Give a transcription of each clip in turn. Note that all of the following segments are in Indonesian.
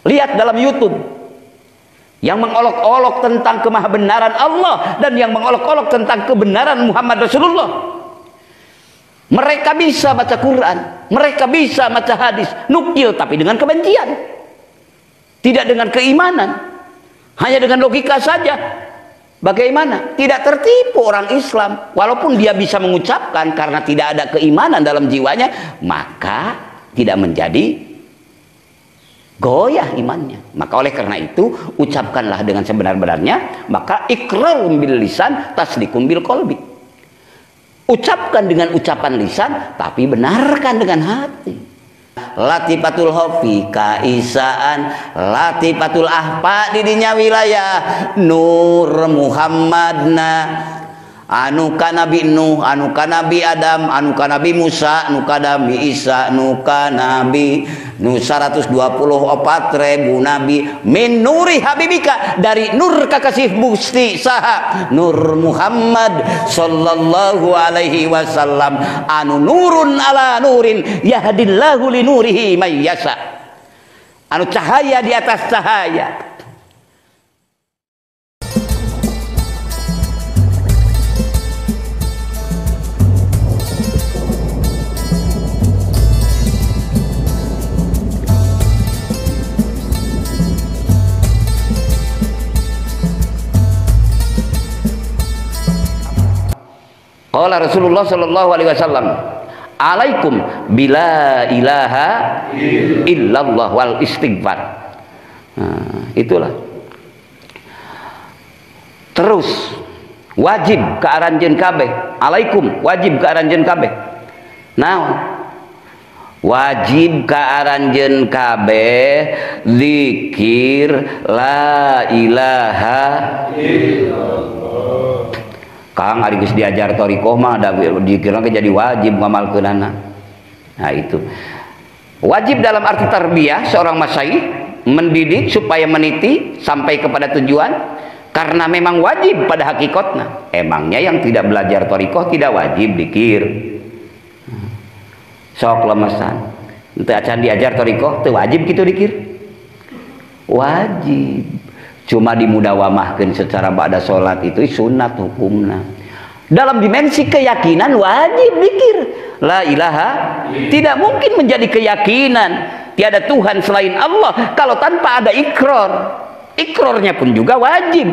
Lihat dalam YouTube yang mengolok-olok tentang kemahabenaran Allah dan yang mengolok-olok tentang kebenaran Muhammad Rasulullah. Mereka bisa baca Quran, mereka bisa baca hadis, nukil tapi dengan kebencian, tidak dengan keimanan, hanya dengan logika saja. Bagaimana? Tidak tertipu orang Islam, walaupun dia bisa mengucapkan karena tidak ada keimanan dalam jiwanya, maka tidak menjadi goyah imannya. Maka oleh karena itu, ucapkanlah dengan sebenar-benarnya, maka iqrarun bil lisan, tasdiqun bil qalbi. Ucapkan dengan ucapan lisan, tapi benarkan dengan hati. Latifatul hofi kaisaan, latifatul ahpa didinya wilayah nur Muhammadna, anu ka Nabi Nuh, anu ka Nabi Adam, anu ka Nabi Musa, anu ka Nabi Isa, anu ka Nabi nu 124.000 nabi min nuri habibika, dari nur kakasih Gusti saha Nur Muhammad sallallahu alaihi wasallam, anu nurun ala nurin yahdillahu li nurihi may yasha, anu cahaya di atas cahaya. Qala Rasulullah sallallahu alaihi wasallam, alaikum bila ilaha illallah wal istighfar. Nah, itulah. Terus wajib ke aranjeun kabeh, alaikum wajib ke aranjeun kabeh. Naon? Wajib ka aranjeun kabeh zikir la ilaha illallah. Kang ari geus diajar thariqah mah da dikira jadi wajib ngamalkeunana. Nah itu. Wajib dalam arti tarbiyah seorang masyayikh, mendidik supaya meniti sampai kepada tujuan, karena memang wajib pada hakikatnya. Emangnya yang tidak belajar thariqah tidak wajib dikir? Sok lemesan. Teu acan diajar thariqah teu wajib kitu dikir? Wajib. Cuma dimudawamahkeun secara ba'da salat itu sunat hukumna. Dalam dimensi keyakinan wajib zikir la ilaha, tidak mungkin menjadi keyakinan tiada Tuhan selain Allah kalau tanpa ada ikrar. Ikrarnya pun juga wajib.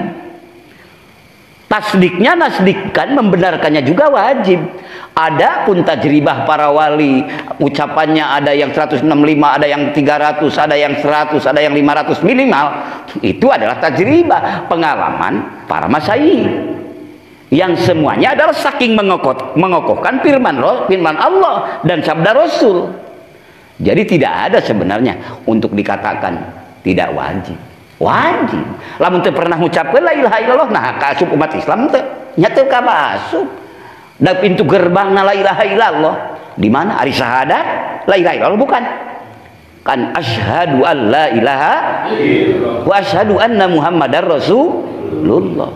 Tasdiknya, nasdikkan, membenarkannya juga wajib. Ada pun tajribah para wali, ucapannya ada yang 165, ada yang 300, ada yang 100, ada yang 500 minimal. Itu adalah tajribah, pengalaman para masyayikh, yang semuanya adalah saking mengokohkan firman Allah dan sabda Rasul. Jadi tidak ada sebenarnya untuk dikatakan tidak wajib. Wajib. Lamun teu pernah ngucapkeun la ilaha illallah, nah ka asup umat Islam teu nya teu ka asup. Da pintu gerbangna la ilaha illallah di mana? Ari syahadat la ilaha illallah bukan? Kan asyhadu an la ilaha illallah wa asyhadu anna muhammadar rasulullah.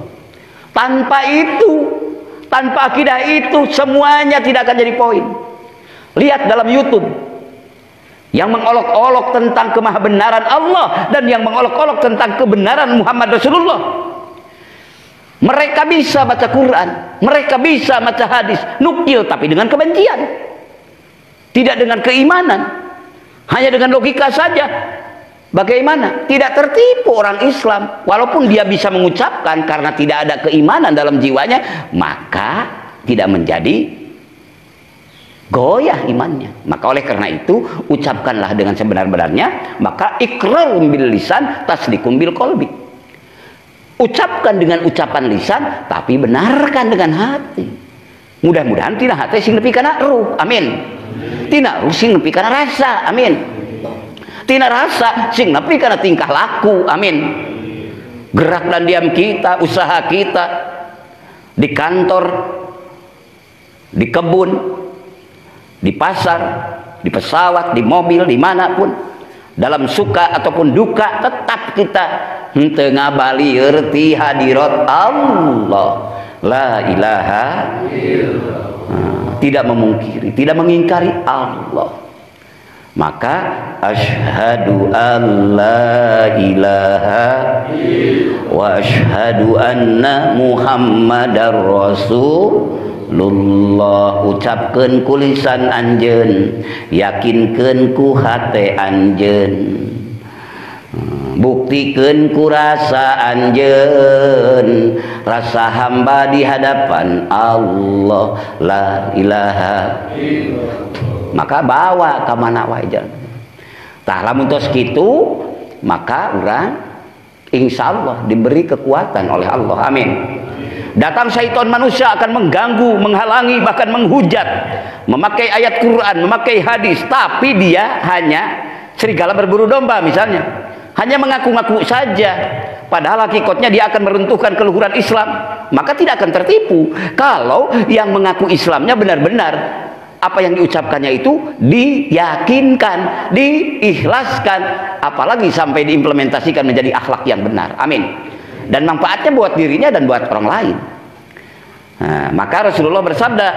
Tanpa itu, tanpa akidah itu, semuanya tidak akan jadi poin. Lihat dalam YouTube yang mengolok-olok tentang kemahabenaran Allah dan yang mengolok-olok tentang kebenaran Muhammad Rasulullah. Mereka bisa baca Quran, mereka bisa baca hadis, nukil tapi dengan kebencian, tidak dengan keimanan, hanya dengan logika saja. Bagaimana? Tidak tertipu orang Islam, walaupun dia bisa mengucapkan karena tidak ada keimanan dalam jiwanya, maka tidak menjadi goyah imannya. Maka oleh karena itu, ucapkanlah dengan sebenar-benarnya, maka iqrarun bil lisan, tasdiqun bil qalbi. Ucapkan dengan ucapan lisan, tapi benarkan dengan hati. Mudah-mudahan tina hati sing nepi kana ruh, amin. Tina ruh sing nepi kana rasa, amin. Tina rasa sing nepi kana tingkah laku, amin. Gerak dan diam kita, usaha kita, di kantor, di kebun, di pasar, di pesawat, di mobil, dimanapun, dalam suka ataupun duka, tetap kita henteu ngabalieur ti hadirat Allah, la ilaha illallah. Tidak memungkiri, tidak mengingkari Allah. Maka asyhadu an la ilaha wa asyhadu anna Muhammadar Rasulullah, ucapkeun ku lisan anjeun, yakinkeun ku hate anjeun, buktikeun ku rasa anjeun, rasa hamba di hadapan Allah la ilaha. Maka bawa ke mana wae jalan. Tah lamun tos kitu, maka urang insyaallah diberi kekuatan oleh Allah. Amin. Datang syaitan manusia akan mengganggu, menghalangi, bahkan menghujat, memakai ayat Quran, memakai hadis, tapi dia hanya serigala berburu domba misalnya. Hanya mengaku-ngaku saja, padahal hakikatnya dia akan meruntuhkan keluhuran Islam. Maka tidak akan tertipu kalau yang mengaku Islamnya benar-benar apa yang diucapkannya itu diyakinkan, diikhlaskan, apalagi sampai diimplementasikan menjadi akhlak yang benar. Amin. Dan manfaatnya buat dirinya dan buat orang lain. Nah, maka Rasulullah bersabda,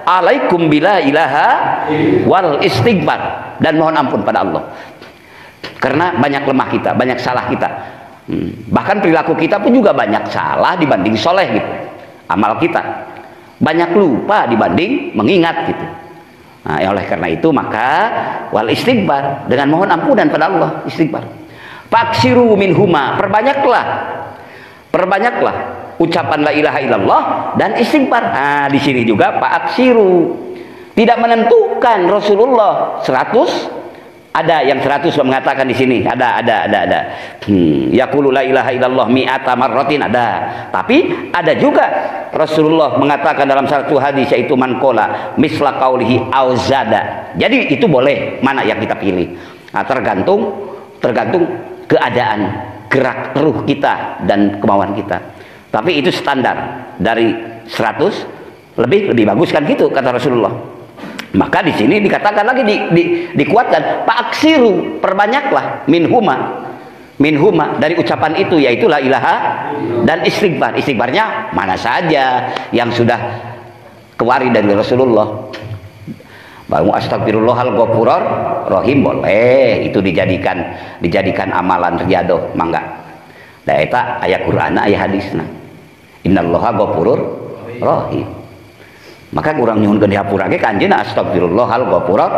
alaikum bila ilaha wal istighfar, dan mohon ampun pada Allah. Karena banyak lemah kita, banyak salah kita. Bahkan perilaku kita pun juga banyak salah dibanding soleh gitu. Amal kita banyak lupa dibanding mengingat gitu. Nah, oleh karena itu maka wal istighfar, dengan mohon ampunan pada Allah, istighfar. Faksiru minhuma, perbanyaklah ucapan la ilaha illallah dan istighfar. Nah, di sini juga faksiru, tidak menentukan Rasulullah 100. Ada yang 100 mengatakan di sini, ada. Yaqulu la ilaha illallah mi'ata marratin, ada. Tapi ada juga Rasulullah mengatakan dalam satu hadis, yaitu man qala misla qaulihi auzada. Jadi itu boleh, mana yang kita pilih. Nah, tergantung keadaan, gerak ruh kita dan kemauan kita. Tapi itu standar dari 100 lebih bagus kan gitu kata Rasulullah. Maka di sini dikatakan lagi, dikuatkan, paksiru, perbanyaklah minhuma dari ucapan itu, yaitu la ilaha dan istighfar. Istighfarnya mana saja yang sudah kewari dari Rasulullah. Bahwa astagfirullahal ghafurur rahim boleh, itu dijadikan amalan riyadoh, mangga. Da eta aya Qur'an, aya hadisna. Innallaha ghafurur rahim. Maka kurang nyuhun ke dihapura ge kanjeuna astagfirullahal ghafurur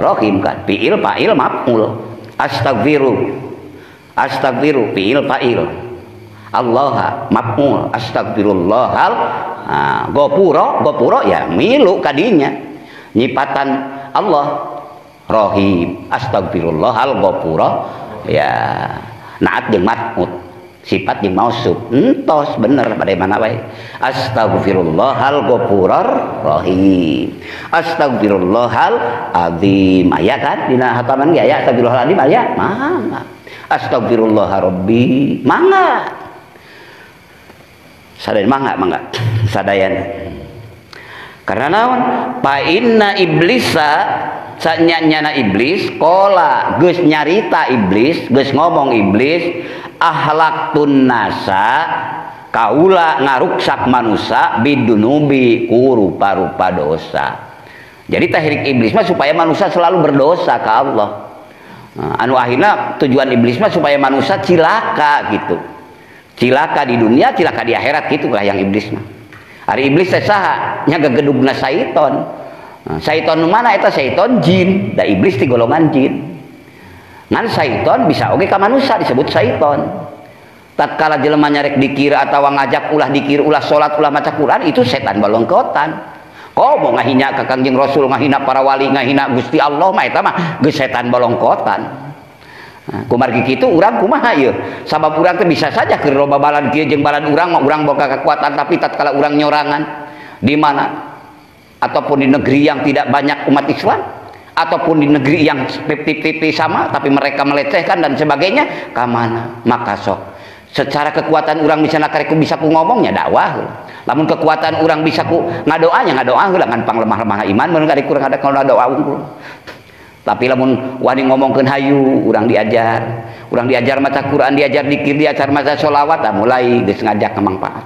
rahim kan. Fiil fa'il maf'ul. Astagfiru fiil fa'il. Allah maf'ul. Astagfirullahal ghafura ya milu kadinya. Nyipatan Allah rahim. Astagfirullahal ghafura ya naat jeung maf'ul. Sifat yang mausuf entos bener pada mana wae. Astagfirullahal ghafurur rahim, astagfirullahal azim, aya kan dina hataman ge aya astagfirullahal azim, aya mangga astagfirullah rabbi, mangga sadayan, mangga sadayan. Karena naon? Pa inna iblisa, sanyana iblis kola, geus nyarita iblis, geus ngomong iblis, ahlaktun nasa, kaula ngaruksak manusia bidunubi ku rupa-rupa dosa. Jadi tahrik iblis mah supaya manusia selalu berdosa ke Allah. Nah, anu akhirnya tujuan iblis mah supaya manusia cilaka gitu. Cilaka di dunia, cilaka di akhirat, gitu lah yang iblis mah. Hari iblis teh saha? Nya gegedugna syaiton. Nah, syaiton nu mana eta? Syaiton jin, da iblis ti golongan jin. Ngan syaiton bisa oge ka manusia disebut syaiton. Tatkala jelema nyarek dikir atawa ngajak ulah dikir, ulah salat, ulah maca Quran, itu setan balongkotan. Komo ngahina ka Kangjeng Rasul, ngahina para wali, ngahina Gusti Allah mah eta mah geus setan balongkotan. Nah, kumargi kitu urang kumaha ieu? Sabab urang teh bisa saja keur loba balan kieu jeung balan urang mah urang boga kekuatan, tapi tatkala urang nyorangan di mana ataupun di negeri yang tidak banyak umat Islam, ataupun di negeri yang pipi sama tapi mereka melecehkan dan sebagainya, ka mana? Maka sok secara kekuatan urang misalna karek bisa ku ngomongnya dakwah. Lamun kekuatan urang bisa ku ngadoanya heula ngan panglemah-lemah iman mun karek urang ada kalau doa unggul. Tapi lamun wani ngomongkeun hayu, urang diajar maca Quran, diajar zikir, diajar maca sholawat, mulai geus ngajak ke manfaat.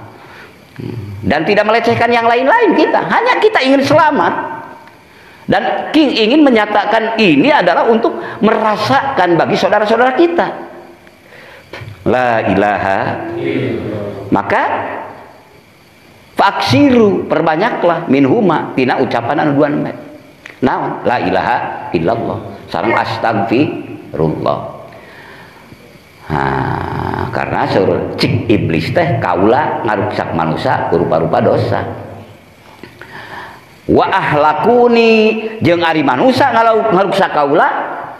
Dan tidak melecehkan yang lain-lain kita, hanya kita ingin selamat. Dan King ingin menyatakan ini adalah untuk merasakan bagi saudara-saudara kita. La ilaha. Maka faksiru, perbanyaklah minhuma tina ucapan anu duan naon la ilaha illallah sareng astagfirullah. Karena suruh cik iblis teh kaula ngaruksak manusia rupa-rupa dosa. Wa ahlakuni jeung ari manusia ngaruksak kaula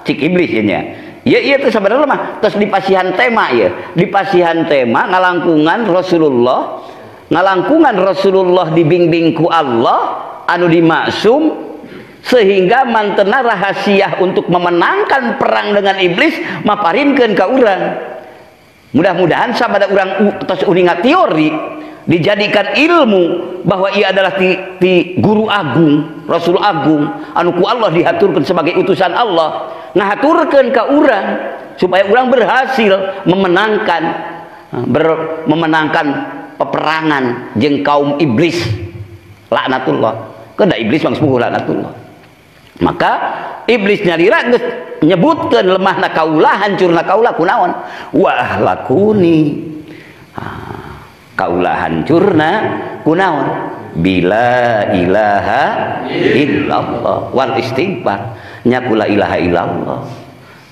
cik iblis nya. Ya iya itu sebenarnya mah terus dipasihan tema ya. Dipasihan tema ngalangkungan Rasulullah dibimbing ku Allah anu dimaksum sehingga mantena rahasia untuk memenangkan perang dengan iblis maparinkeun ka urang. Mudah-mudahan sabada urang tos uningat teori dijadikan ilmu bahwa ia adalah ti guru agung, Rasul agung anu ku Allah dihaturkeun sebagai utusan Allah, ngahaturkeun ka urang supaya urang berhasil memenangkan peperangan jeung kaum iblis laknatullah. Kedah iblis bang sepuh laknatullah. Maka iblis nyalira geus nyebutkeun lemahna kaula, hancurna kaula kunaon? Wa ahlakuni. Kaula hancurna kunaon? Bila ilaha illallah wal istighfar. Nya kula ilaha illallah.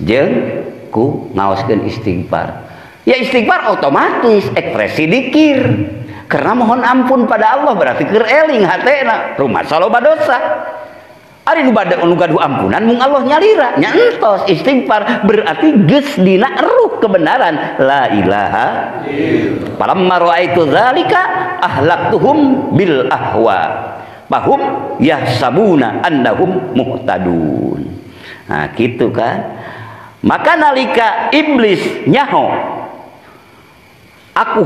Jeung ku ngaoskeun istighfar. Ya istighfar otomatis ekspresi dikir. Karena mohon ampun pada Allah berarti keur eling hatena rumat saloba dosa. Ari nu gaduh ampunan mung Allah nyalira nya entos istighfar berarti geus dina eruh kebenaran la ilaha illallah. Palamma raaitu dzalika ahlaktuhum bil ahwa fahum yahsabuna annahum muhtadun. Nah gitu kan. Maka nalika iblis nyaho aku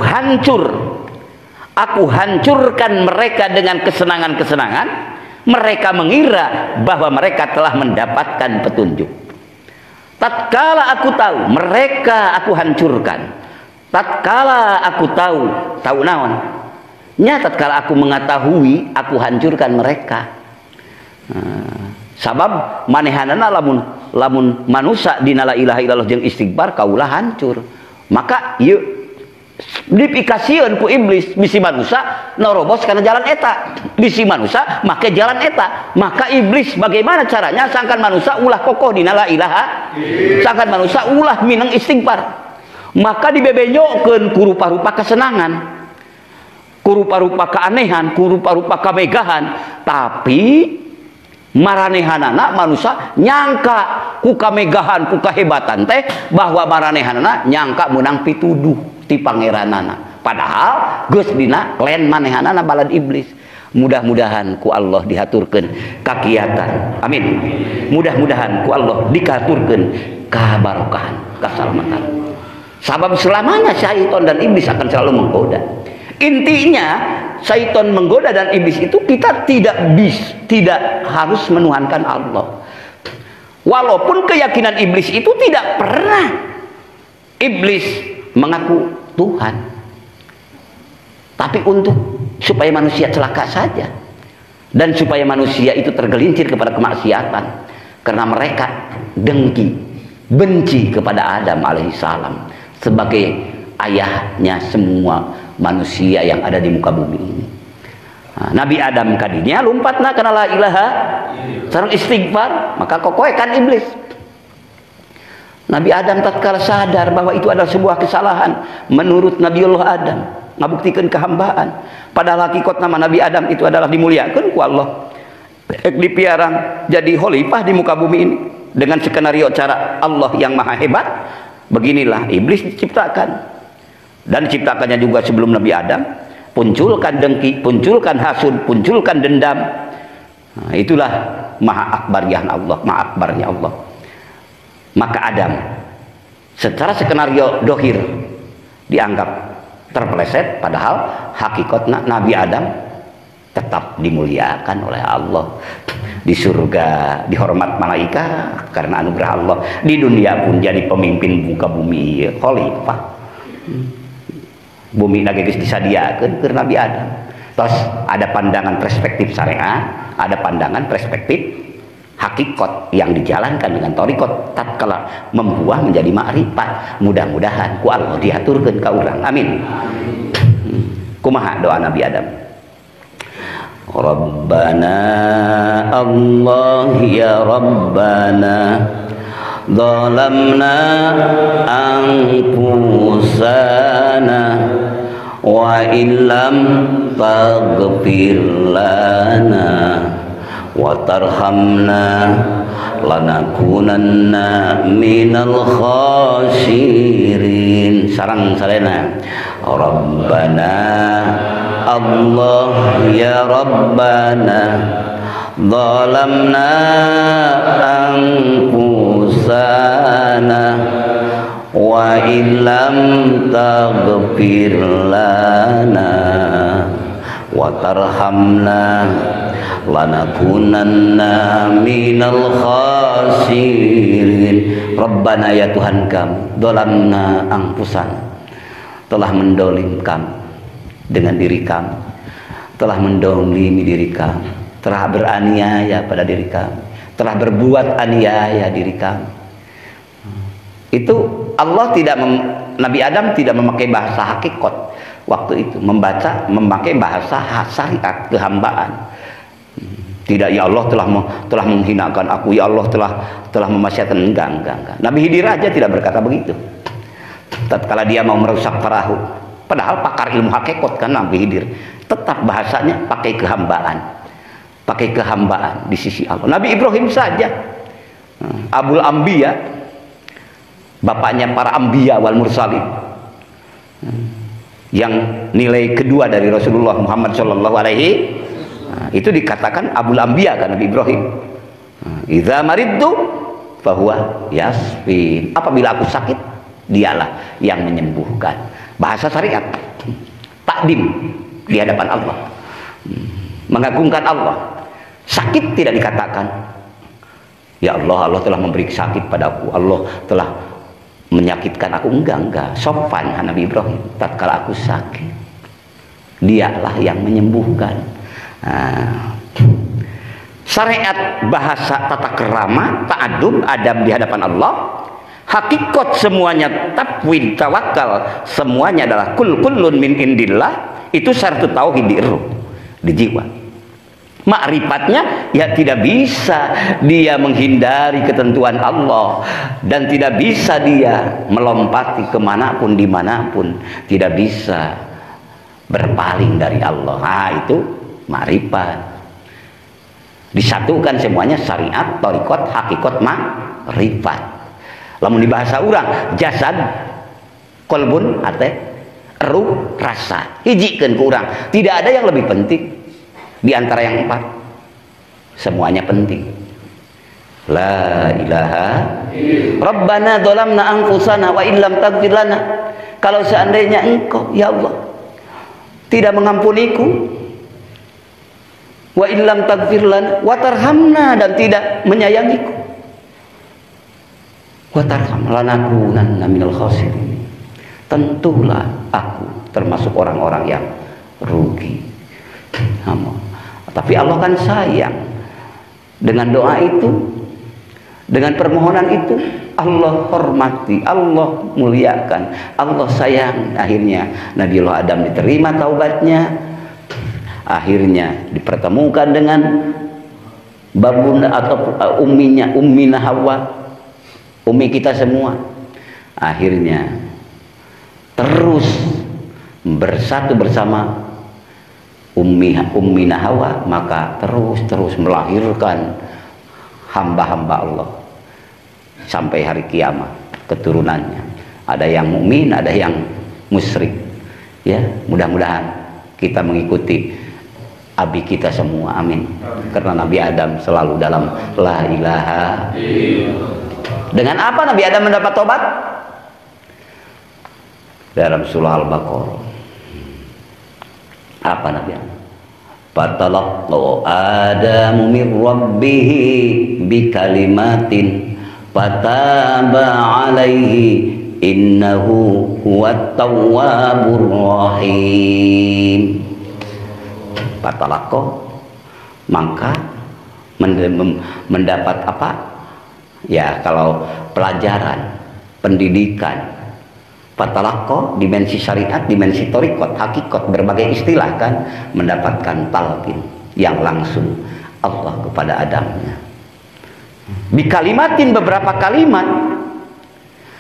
hancurkan mereka dengan kesenangan-kesenangan, mereka mengira bahwa mereka telah mendapatkan petunjuk. Tatkala aku tahu mereka aku hancurkan, tatkala aku tahu naon nya tatkala aku mengetahui aku hancurkan mereka. Sabab manehanana lamun manusia dina la ilaha illallah jeung istighfar kaula hancur. Maka ieu dipikasieun ku iblis bisi manusia narobos karena jalan eta, bisi manusia make jalan eta. Maka iblis bagaimana caranya sangkan manusia ulah kokoh dina la ilaha, sangkan manusia ulah mineng istighfar. Maka dibebenyokeun ku rupa-rupa kesenangan, ku rupa-rupa keanehan, ku rupa-rupa kamegahan. Tapi maranehanana manusia nyangka ku kamegahan, ku kahebatan teh bahwa maranehanana nyangka menang pituduh ti pangeranana, padahal geus dina klen manehanana balad iblis. Mudah-mudahan ku Allah dihaturkeun kakiatan, amin. Mudah-mudahan ku Allah dikaturkeun kabarokahan, kasalamatan. Sabab selamanya syaitan dan iblis akan selalu menggoda. Intinya syaitan menggoda dan iblis itu kita tidak harus menuhankan Allah. Walaupun keyakinan iblis itu tidak pernah iblis mengaku Tuhan, tapi untuk supaya manusia celaka saja dan supaya manusia itu tergelincir kepada kemaksiatan karena mereka dengki, benci kepada Adam alaihissalam sebagai ayahnya semua manusia yang ada di muka bumi ini. Nabi Adam kadinya lompatna kana la ilaha sareng istighfar, maka kokoekan iblis. Nabi Adam tatkala sadar bahwa itu adalah sebuah kesalahan menurut Nabiullah Adam, ngabuktikan kehambaan. Padahal hakikat nama Nabi Adam itu adalah dimuliakan ku Allah, dipiarang jadi khalifah di muka bumi ini dengan skenario cara Allah yang maha hebat. Beginilah iblis diciptakan, dan diciptakannya juga sebelum Nabi Adam. Punculkan dengki, punculkan hasud, punculkan dendam. Nah, itulah maha akbarnya Allah, maha akbarnya Allah. Maka Adam secara skenario dohir dianggap terpeleset, padahal hakikatnya Nabi Adam tetap dimuliakan oleh Allah di surga, dihormat malaikat karena anugerah Allah. Di dunia pun jadi pemimpin muka bumi, khalifah. Bumi lagi disadiakan ke Nabi Adam. Terus ada pandangan perspektif syariah, ada pandangan perspektif hakikat yang dijalankan dengan thariqat tatkala membuah menjadi makrifat. Mudah-mudahan ku Allah diaturkeun ka urang. Amin. Kumaha doa Nabi Adam? Rabbana Allah ya Rabbana zalamna anfusana wa illam taghfir lana wa tarhamna lanakunanna minal khasirin. Sarang sarena Rabbana Allah ya Rabbana zalamna anfusana wa illam taghfir lana wa tarhamna lanakunanna minal khasirin. Rabbana ya Tuhan kami, zalamna anfusana, telah mendolim kami dengan diri kami, telah mendolimi diri kami, telah beraniaya pada diri kami, telah berbuat aniaya diri kami. Itu Allah tidak Nabi Adam tidak memakai bahasa hakikat waktu itu, memakai bahasa syariat kehambaan. Tidak, ya Allah telah menghinakan aku, ya Allah telah memaksiatkan. Enggak. Nabi Khidir aja tidak berkata begitu. Tatkala dia mau merusak perahu, padahal pakar ilmu hakikat kan Nabi Khidir, tetap bahasanya pakai kehambaan di sisi Allah. Nabi Ibrahim saja, Abul Ambiya, bapaknya para Ambiya wal Mursalin, yang nilai kedua dari Rasulullah Muhammad Shallallahu Alaihi, itu dikatakan Abul Ambiya kan Nabi Ibrahim. Idza maridtu fahuwa yasfin. Apabila aku sakit, dialah yang menyembuhkan. Bahasa syariat, takdim di hadapan Allah, mengagungkan Allah. Sakit tidak dikatakan ya Allah telah memberi sakit padaku, Allah telah menyakitkan aku. Enggak. Sopan Nabi Ibrahim, tatkala aku sakit, dialah yang menyembuhkan. Syariat, bahasa, tata kerama, ta'adub, adab di hadapan Allah, hakikat semuanya tafwid, tawakal, semuanya adalah kullun min indillah. Itu syarat tauhid di jiwa. Makrifatnya ya tidak bisa dia menghindari ketentuan Allah, dan tidak bisa dia melompati kemanapun dimanapun, tidak bisa berpaling dari Allah. Itu makrifat. Disatukan semuanya, syariat, thariqat, hakikat, makrifat. Lamun di bahasa urang, jasad, kolbun, hati, ruh, rasa, hijikeun ku urang. Tidak ada yang lebih penting di antara yang 4. Semuanya penting. La ilaha Rabbana dzalamna anfusana wa illam taghfir lana. Kalau seandainya engkau ya Allah tidak mengampuniku, wa illam taghfir lana wa tarhamna, dan tidak menyayangiku, wa tarham lanakunanna minal khasirin, tentulah aku termasuk orang-orang yang rugi. Tapi Allah kan sayang. Dengan doa itu, dengan permohonan itu, Allah hormati, Allah muliakan, Allah sayang. Akhirnya Nabiullah Adam diterima taubatnya, akhirnya dipertemukan dengan babunda atau ummina Hawa, ummi kita semua. Akhirnya terus bersatu bersama ummina Hawa, maka terus melahirkan hamba-hamba Allah sampai hari kiamat keturunannya. Ada yang mukmin, ada yang musyrik. Ya, mudah-mudahan kita mengikuti abi kita semua. Amin. Karena Nabi Adam selalu dalam la ilaha. Dengan apa Nabi Adam mendapat tobat? Dalam surah Al-Baqarah. Apa Nabi Adam? Fatalaqa Adamu min rabbih bikalimatin fataba alaihi innahu huwat tawwabur rahim. Fatalaqa, maka mendapat apa ya, kalau pelajaran pendidikan fatalaqqa, dimensi syariat, dimensi thariqat, hakikat, berbagai istilah kan, mendapatkan talqin yang langsung Allah kepada Adamnya. Bikalimatin, beberapa kalimat,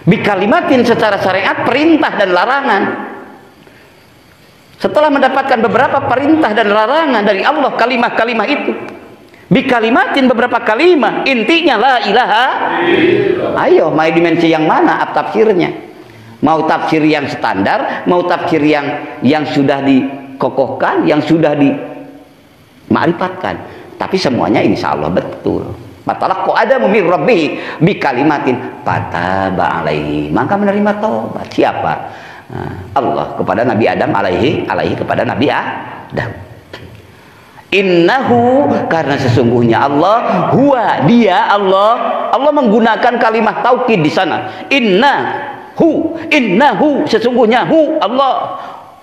bikalimatin secara syariat, perintah dan larangan. Setelah mendapatkan beberapa perintah dan larangan dari Allah, kalimah-kalimah itu bikalimatin, beberapa kalimat, intinya la ilaha. Ayo, mau dimensi yang mana tafsirnya? Mau tafsir yang standar, mau tafsir yang sudah dikokohkan, yang sudah dima'rifatkan. Tapi semuanya insya Allah betul. Fatalaqqa Adamu min rabbih bikalimatin fataba alaihi, maka menerima taubat. Siapa? Allah kepada Nabi Adam, alaihi kepada Nabi Adam. Innahu, karena sesungguhnya Allah, huwa, dia Allah. Allah menggunakan kalimat taukid di sana. Innahu, sesungguhnya Allah,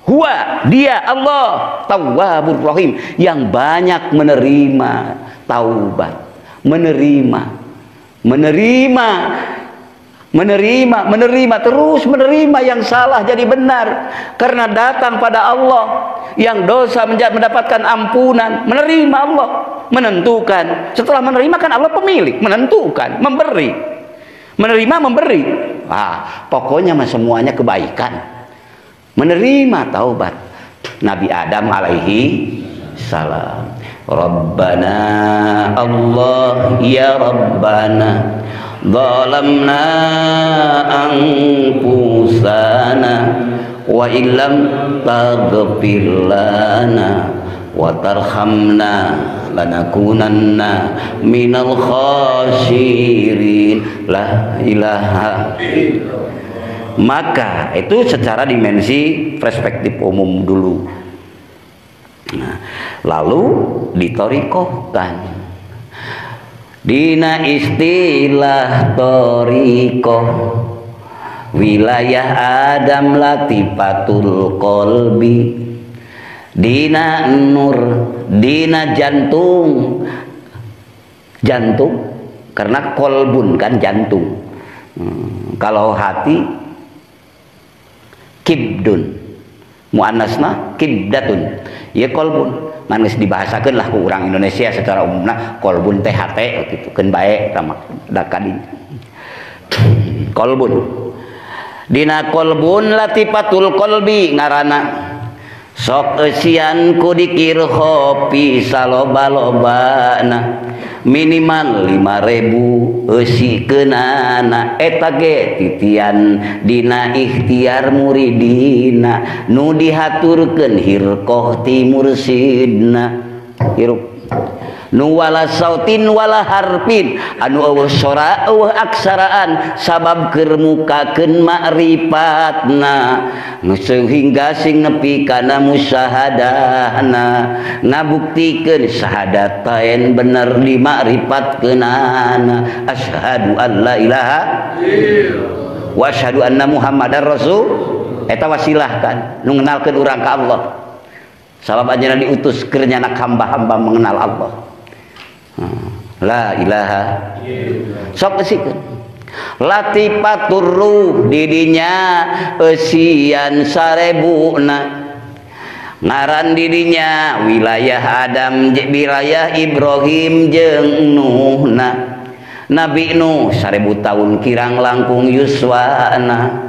huwa, dia Allah, tawwabur rahim, yang banyak menerima taubat, menerima terus, menerima yang salah jadi benar karena datang pada Allah, yang dosa mendapatkan ampunan, menerima Allah, menentukan. Setelah menerima kan Allah pemilik, menentukan, menerima, memberi. Pokoknya semuanya kebaikan. Menerima taubat Nabi Adam alaihi salam. Rabbana Allah ya Rabbana zalamna anfusana wa illam taghfir lana wa tarhamna lanakunanna minal khasirin. La ilaha illallah. Maka itu secara dimensi perspektif umum dulu. Nah, lalu ditorikohkan. Dina istilah torikoh, wilayah Adam latifatul kolbi. Dina nur, dina jantung, karena kolbun kan jantung. Kalau hati kibdun, muannasna kibdatun, ya kolbun. Manis dibahasakan lah ke orang Indonesia secara umumnya kolbun teh hate gitu kan, baik sama dakadin kolbun. Dina kolbun latifatul kolbi ngarana sok esian ku dikir kopi saloba-lobana minimal 5.000 eusi keunana. Eta ge titian dina ikhtiar muridina nu dihaturkeun hirqoh ti mursidna. Hirup nu wala sautin wala harfin anu eueuh sora eueuh aksaraan sabab keur mukakeun ma'rifatna nu sehingga sing nepi kana musyahadahna ngabuktikeun sahadatain bener di ma'rifatkeunana. Asyhadu an la ilaha illallah wa asyhadu anna muhammadar rasul. Eta wasilahkan nu ngenalkeun urang ka Allah, sabab ajeuna diutus keur nyanak hamba-hamba mengenal Allah. La ilaha sok esikeun latifatur ruh didinya eusian 1000na ngaran didinya wilayah Adam wilayah Ibrahim jeung Nuhna. Nabi Nuh 1000 tahun kirang langkung yuswana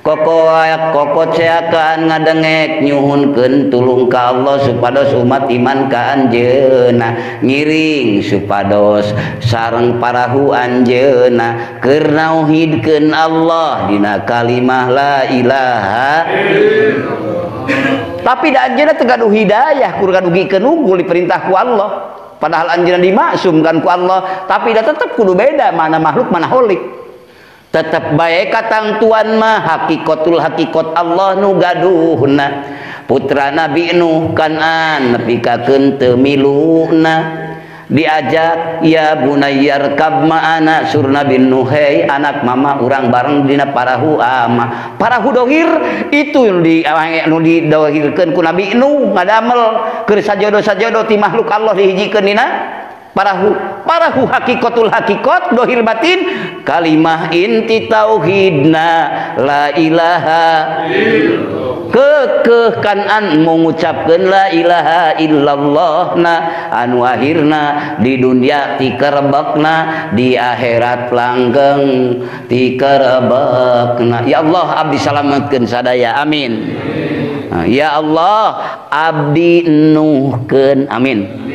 koko ceakan ngadengek nyuhunkeun tulung ka Allah supados umat iman ka anjeunna ngiring supados sareng parahu anjeunna keur nauhidkeun Allah dina kalimah la ilaha illallah. Tapi da anjeunna teu gaduh hidayah kur gadugikeun unggul diperintah ku Allah, padahal anjeunna dimaksumkan ku Allah, tapi da tetep kudu beda mana makhluk mana holik. Tetap baik katang tuan mah hakikatul hakikat Allah nu gaduhna. Putra Nabi Nuh Kan'an nepi ka keun teu miluna diajak ya bunayyar kab ma'ana sur Nabi Nuh, hei anak mama urang bareng dina parahu ama. Parahu dohir itu nu didohirkeun ku Nabi Nuh ngadamel keur sajodo-sajodo ti makhluk Allah dihijikeun dina parahu hakikatul hakikat dohir batin kalimah inti tauhidna la ilaha kekehkanan mengucapkan la ilaha illallah na anu akhirna di dunia tikerebekna di akhirat langgeng tikerebekna. Ya Allah abdi salametkeun sadaya amin. Ya Allah abdi nuhkeun amin.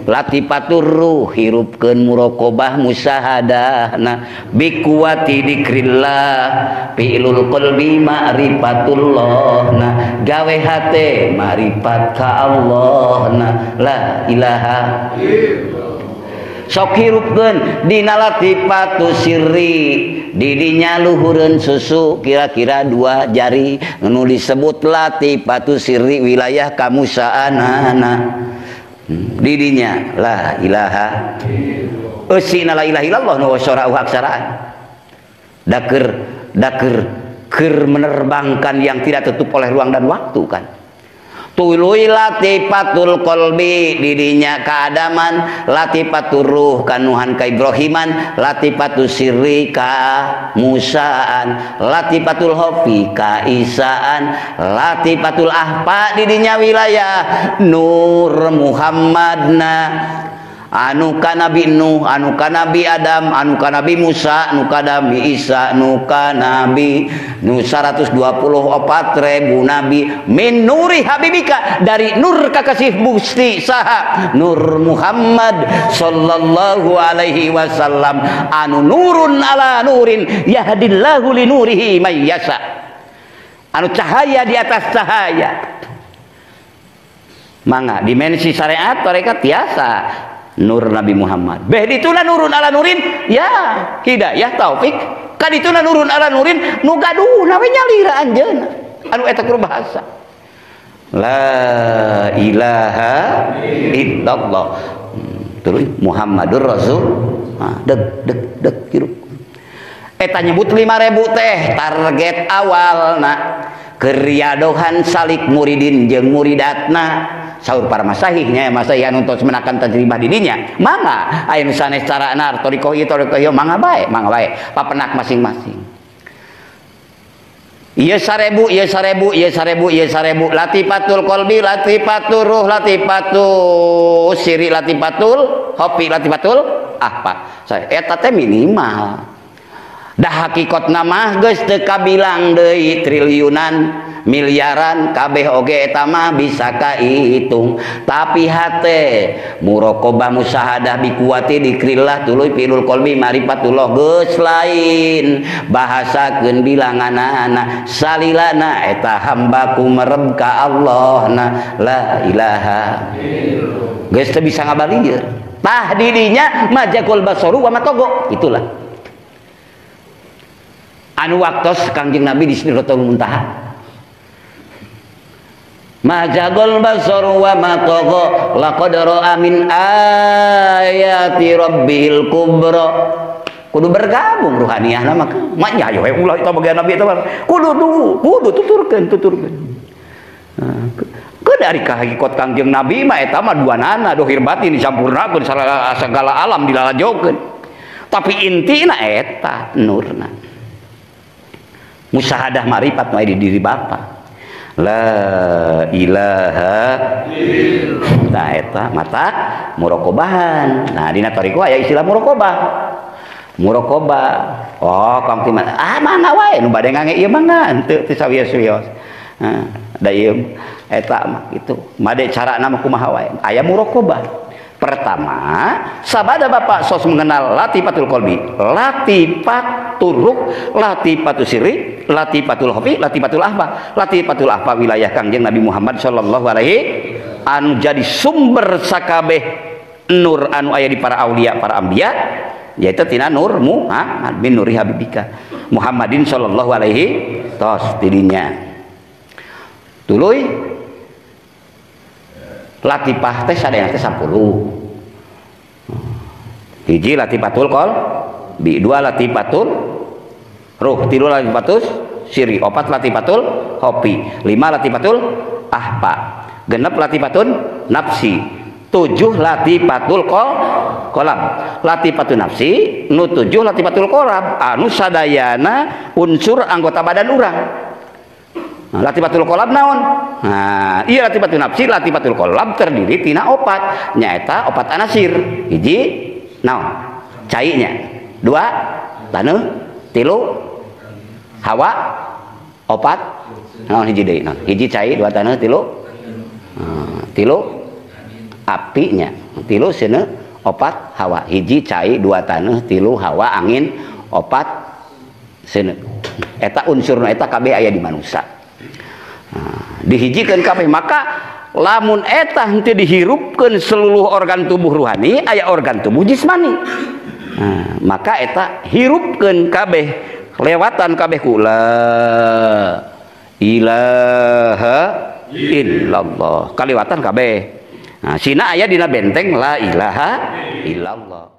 Latifatur ruh hirupkeun muraqabah musahadahna bikuwati dzikrillah fi'lul qalbi ma'rifatullah na gawe hate ma'rifat ka Allah na la ilaha sok hirupkeun dina latifatu sirri didinya luhureun susu kira-kira 2 jari nu disebut latifatu sirri wilayah kamusaanana didinya la ilaha eusina la ilaha illallah nu wasara'u aksaraan daker keur menerbangkan yang tidak tertutup oleh ruang dan waktu kan. Tuluy latifatul qalbi didinya keadaman latifatur ruh kanuhan ka Ibrahiman latifatus sirri ka Musaan latifatul hofi ka Isaan latifatul ahfa didinya wilayah nur Muhammadna anu ka Nabi Nuh anu ka Nabi Adam anu ka Nabi Musa anu ka Nabi Isa anu ka Nabi nu 124.000 nabi min nuri habibika dari nur kakasih Gusti saha Nur Muhammad sallallahu alaihi wasallam anu nurun ala nurin yahdillahu li nurihi may yasha anu cahaya di atas cahaya mangga dimensi syariat tarekat tiasa nur Nabi Muhammad beh dituna nurun ala nurin ya hidayah taufik kadituna nurun ala nurin nu gaduh nawe nyalira anjeunna anu eta keur bahasa la ilaha illallah terus Muhammadur Rasul deg kiru eta nyebut 5.000 teh target awalna keriadohan salik muridin jeung muridatna saur para masahihnya masahih anu tos menakan tajribah didinya mangga aya nu sanes carana torikoh ieu mangga bae papenak masing-masing ieu 1000 latifatul qalbi latifatur ruh latifatul siri latifatul hopi latifatul apa eta teh minimal dah hakikatna mah geus teu kabilang deui triliunan miliaran kabeh oge eta mah bisa kahitung tapi hate muraqabah musahadah bikuwati dikrillah tuluy pilul qalbi ma'rifatullah geus lain bahasakeun bilanganana salilana eta hambaku merem ka Allahna la ilaha geus teu bisa ngabalieur tah didinya majaqul basaru wa matogo itulah anu waktos Kangjeng Nabi di Sidratul Muntaha majaqul basaru wa matogo laqad ra'a min ayati rabbil kubra kudu bergabung ruhaniyahna mah nya yo ulah eta bagian Nabi eta kudu tuturkeun ke dari hakikat Kangjeng Nabi mah eta mah duanana dohir batin dicampurnakeun sagala alam dilalajokeun tapi intina eta nurna musyahadah ma'rifat mah di diri Bapa la ilaha nah eta mata muraqabahan nah dina tariko aya istilah muraqabah oh kang timan mangga wae nu bade ngange ieu mangga teu sawios-wios da ieu eta mah kitu made carana mah kumaha wae aya muraqabah pertama sabada Bapak sos mengenal latifatul qalbi latifatur ruh latifatus sirri latifatul hofi latifatul ahfa wilayah Kangjeng Nabi Muhammad sallallahu alaihi anu jadi sumber sakabeh nur anu aya di para aulia para anbiya yaitu tina nur Muhammad bin nuri habibika Muhammadin sallallahu alaihi tos tidinya tuluy latifah teh sadayana teh 10 hiji latifatul qalbi 2 latifatul ruh 3 latifatus siri 4 latifatul hopi 5 latifatul ahpa 6 latifatun nafsi 7 latifatul qalam. Latifatun nafsi nu 7 latifatul qalam anu sadayana unsur anggota badan urang. Nah, latifatul qalam naon? Nah, iya latifatul nafsi latifatul qalam terdiri tina opat nyaeta opat anasir. Hiji naon? Cainya. 2 taneuh, 3 hawa, 4 naon hiji deui naon? Hiji cai, 2 taneuh, 3 3 apinya, 3 seuneu, 4 hawa. Hiji cai, 2 taneuh, 3 hawa angin, 4 seuneu. Eta unsurna eta kabeh aya di manusia. Dihijikeun kabeh, maka lamun eta henteu dihirupkeun seluruh organ tubuh ruhani aya organ tubuh jismani. Maka eta hirupkeun kabeh lewatan kabeh ku la ilaha illallah, kaliwatan kabeh. Nah, sina aya dina benteng la ilaha illallah.